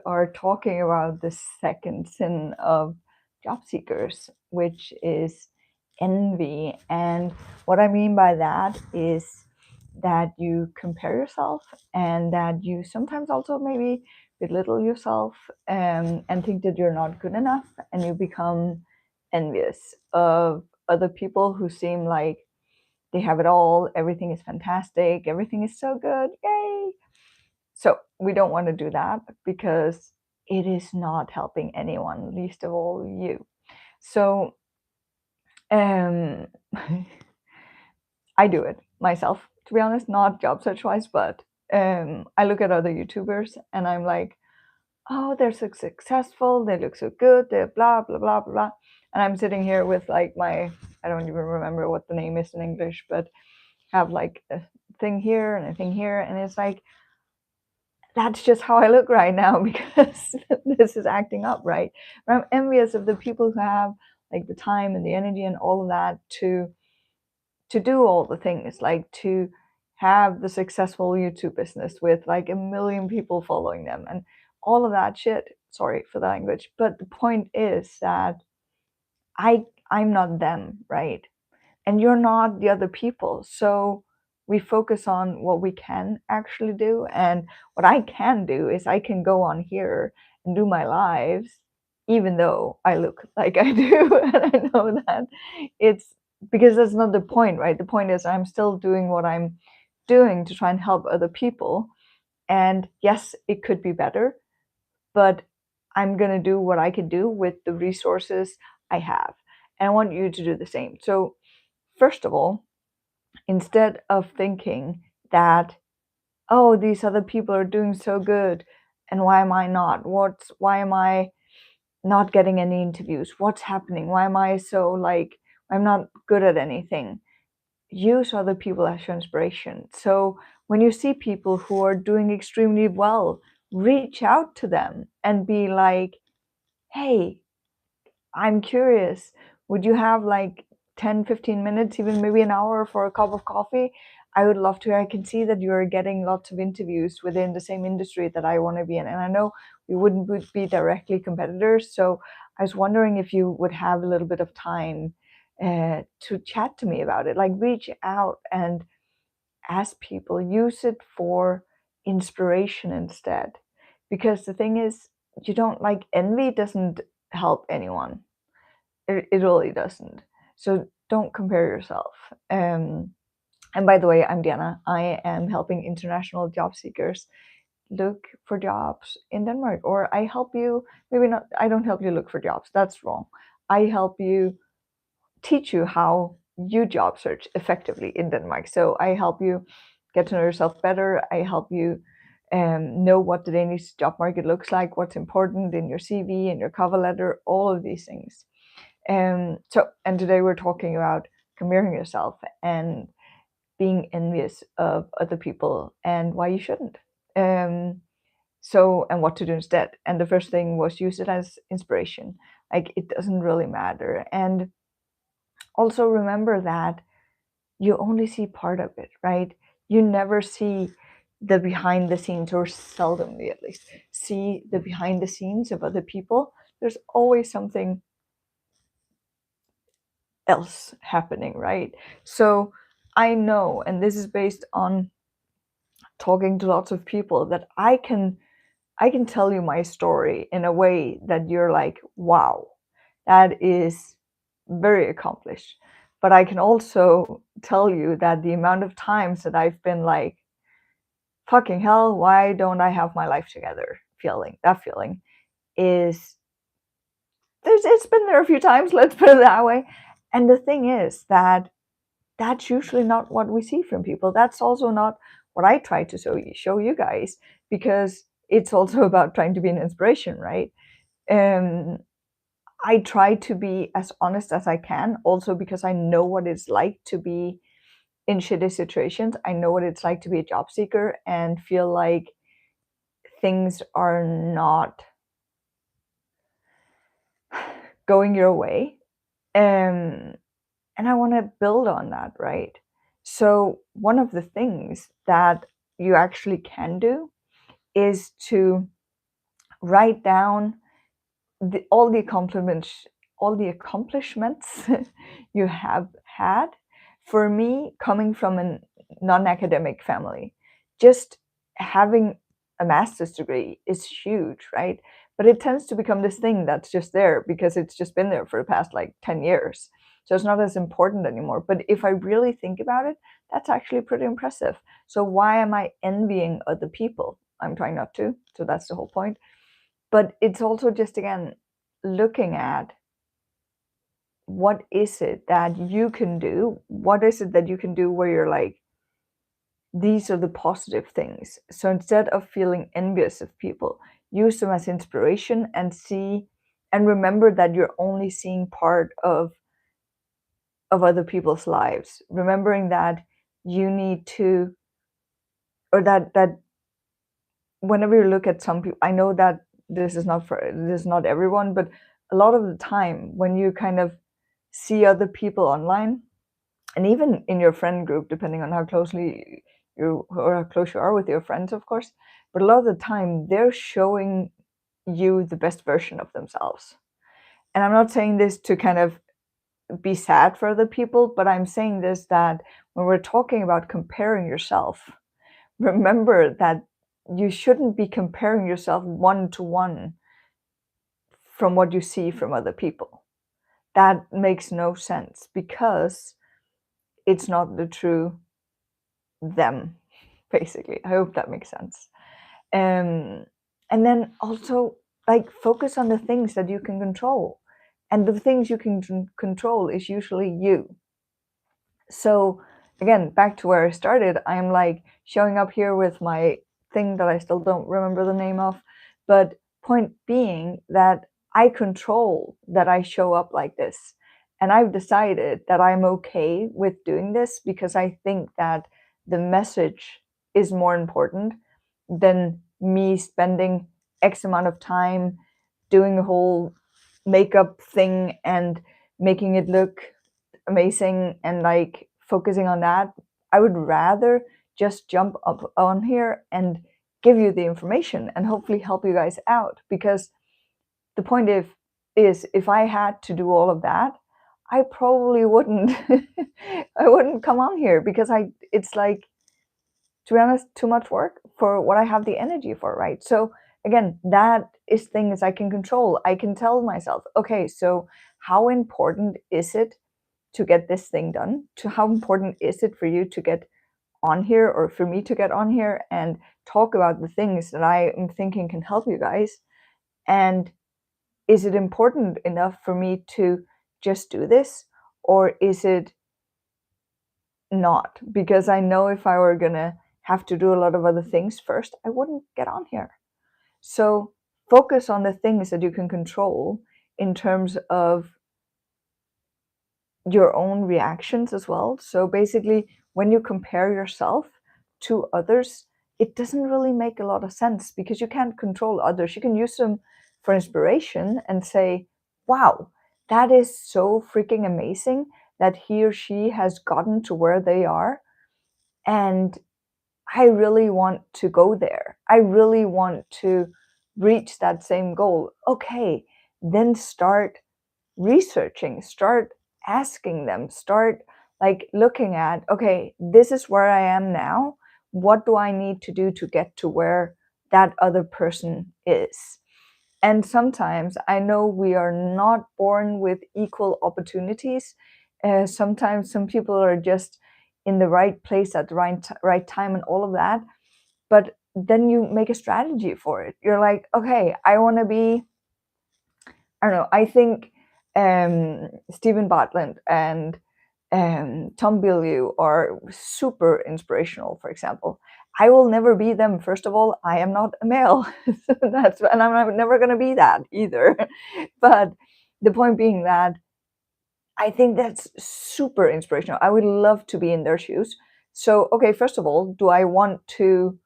are talking about the second sin of job seekers, which is envy. And what I mean by that is that you compare yourself and that you sometimes also maybe belittle yourself, and think that you're not good enough, and you become envious of other people who seem like they have it all, everything is fantastic, everything is so good, yay. So we don't want to do that because it is not helping anyone, least of all you. So um I do it myself, to be honest, not job search wise, but I look at other YouTubers and I'm like, oh, they're so successful, they look so good, they're blah blah blah blah blah. And I'm sitting here with like my, I don't even remember what the name is in English, but have like a thing here and a thing here, and it's like, that's just how I look right now because this is acting up, right? But I'm envious of the people who have like the time and the energy and all of that to do all the things, like to have the successful YouTube business with like 1 million people following them and all of that shit. Sorry for the language, but the point is that I'm not them, right? And you're not the other people. So we focus on what we can actually do. And what I can do is I can go on here and do my lives, even though I look like I do. And I know that it's because that's not the point, right? The point is I'm still doing what I'm doing to try and help other people. And yes, it could be better, but I'm going to do what I can do with the resources I have. And I want you to do the same. So, first of all, instead of thinking that, oh, these other people are doing so good and why am I not? Why am I not getting any interviews? What's happening? Why am I so like, I'm not good at anything? Use other people as your inspiration. So when you see people who are doing extremely well, reach out to them and be like, hey, I'm curious. Would you have like 10, 15 minutes, even maybe an hour for a cup of coffee? I would love to. I can see that you're getting lots of interviews within the same industry that I want to be in. And I know we wouldn't be directly competitors. So I was wondering if you would have a little bit of time to chat to me about it. Like reach out and ask people, use it for inspiration instead. Because the thing is, you don't like envy doesn't help anyone. It really doesn't. So don't compare yourself. And by the way, I'm Diana. I am helping international job seekers look for jobs in Denmark, or I help you, maybe not, I don't help you look for jobs. That's wrong. I help you teach you how you job search effectively in Denmark. So I help you get to know yourself better. I help you know what the Danish job market looks like, what's important in your CV and your cover letter, all of these things. And today we're talking about comparing yourself and being envious of other people and why you shouldn't. And what to do instead. And the first thing was use it as inspiration. Like it doesn't really matter. And also remember that you only see part of it, right? You never see the behind the scenes, or seldomly at least see the behind the scenes of other people. There's always something else happening, right? So I know, and this is based on talking to lots of people, that I can tell you my story in a way that you're like, wow, that is very accomplished. But I can also tell you that the amount of times that I've been like, fucking hell, why don't I have my life together? Feeling is, it's been there a few times, let's put it that way. And the thing is that that's usually not what we see from people. That's also not what I try to show you guys, because it's also about trying to be an inspiration, right? I try to be as honest as I can, also because I know what it's like to be in shitty situations. I know what it's like to be a job seeker and feel like things are not going your way. And I want to build on that, right? So one of the things that you actually can do is to write down all the accomplishments you have had. For me, coming from a non-academic family, just having a master's degree is huge, right? But it tends to become this thing that's just there because it's just been there for the past like 10 years. So it's not as important anymore. But if I really think about it, that's actually pretty impressive. So why am I envying other people? I'm trying not to. So that's the whole point. But it's also just, again, looking at what is it that you can do? What is it that you can do where you're like, these are the positive things. So instead of feeling envious of people, use them as inspiration and see and remember that you're only seeing part of other people's lives. Remembering that you need to, or that whenever you look at some people, I know that this is not everyone, but a lot of the time when you kind of see other people online, and even in your friend group, depending on how close you are with your friends, of course, but a lot of the time they're showing you the best version of themselves. And I'm not saying this to kind of be sad for other people, but I'm saying this that when we're talking about comparing yourself, remember that you shouldn't be comparing yourself one to one from what you see from other people. That makes no sense because it's not the true them, basically. I hope that makes sense. And then also, like, focus on the things that you can control. And the things you can control is usually you. So again, back to where I started, I'm like showing up here with my thing that I still don't remember the name of. But point being that I control that I show up like this. And I've decided that I'm okay with doing this because I think that the message is more important than me spending X amount of time doing a whole makeup thing and making it look amazing and like focusing on that. I would rather just jump up on here and give you the information and hopefully help you guys out, because the point is if I had to do all of that, I probably wouldn't I wouldn't come on here because it's like, to be honest, too much work for what I have the energy for, right? So again, that is things I can control. I can tell myself, okay, so how important is it to get this thing done? To how important is it for you to get on here, or for me to get on here and talk about the things that I am thinking can help you guys? And is it important enough for me to just do this, or is it not? Because I know if I were gonna have to do a lot of other things first, I wouldn't get on here. So focus on the things that you can control in terms of your own reactions as well. So basically, when you compare yourself to others, it doesn't really make a lot of sense because you can't control others. You can use them for inspiration and say, wow, that is so freaking amazing that he or she has gotten to where they are. And I really want to go there. I really want to reach that same goal. Okay, then start researching, start asking them, start like looking at, okay, this is where I am now. What do I need to do to get to where that other person is? And sometimes I know we are not born with equal opportunities. Sometimes some people are just in the right place at the right time and all of that. But then you make a strategy for it. You're like, okay, I want to be, I don't know, I think Stephen Bartlett and Tom Bilyeu are super inspirational, for example. I will never be them. First of all, I am not a male. So and I'm never going to be that either. But the point being that I think that's super inspirational. I would love to be in their shoes. So, okay, first of all, do I want to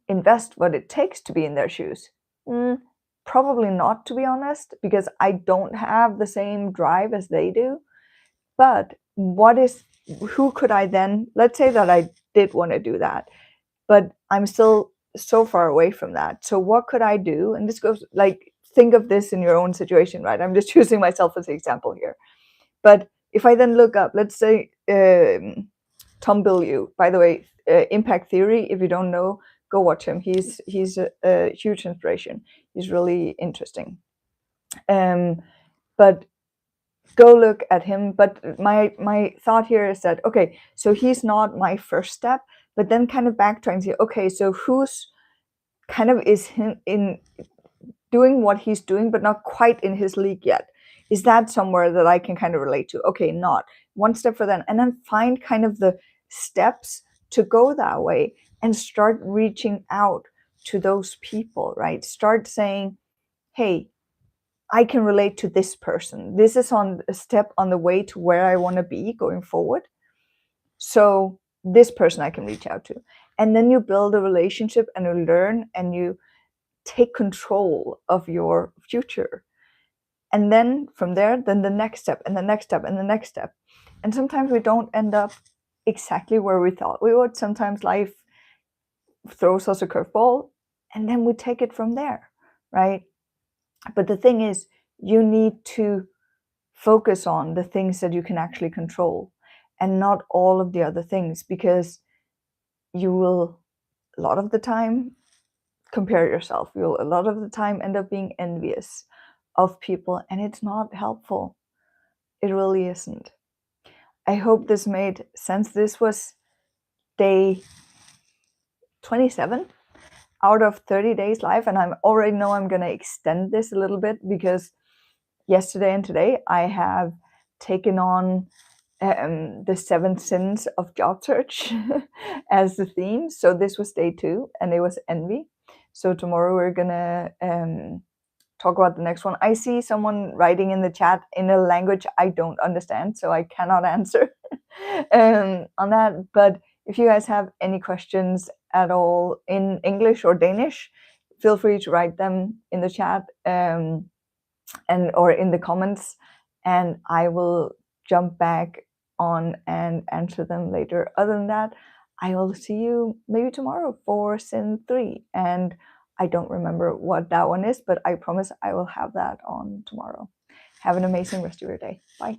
invest what it takes to be in their shoes? Probably not, to be honest, because I don't have the same drive as they do. But who could I then, let's say that I did want to do that, but I'm still so far away from that. So what could I do? And this goes like, think of this in your own situation, right? I'm just using myself as an example here. But if I then look up, let's say Tom Bilyeu, by the way, Impact Theory, if you don't know, go watch him. He's a huge inspiration. He's really interesting. But go look at him. But my thought here is that, okay, so he's not my first step, but then kind of backtrack and say, okay, so who's kind of is him in doing what he's doing, but not quite in his league yet? Is that somewhere that I can kind of relate to? Okay, not one step for them, and then find kind of the steps to go that way and start reaching out to those people, right? Start saying, hey, I can relate to this person. This is on a step on the way to where I want to be going forward. So this person I can reach out to. And then you build a relationship and you learn and you take control of your future. And then from there, then the next step and the next step and the next step. And sometimes we don't end up exactly where we thought we would. Sometimes life throws us a curveball and then we take it from there, right? But the thing is, you need to focus on the things that you can actually control and not all of the other things, because you will a lot of the time compare yourself. You'll a lot of the time end up being envious of people, and it's not helpful. It really isn't. I hope this made sense. This was day 27 out of 30 days live, and I already know I'm going to extend this a little bit because yesterday and today I have taken on the 7 sins of job search as the theme. So this was day 2 and it was envy. So tomorrow we're gonna talk about the next one. I see someone writing in the chat in a language I don't understand, so I cannot answer on that. But if you guys have any questions at all in English or Danish, feel free to write them in the chat and or in the comments, and I will jump back on and answer them later. Other than that, I will see you maybe tomorrow for Sin 3. And I don't remember what that one is, but I promise I will have that on tomorrow. Have an amazing rest of your day. Bye.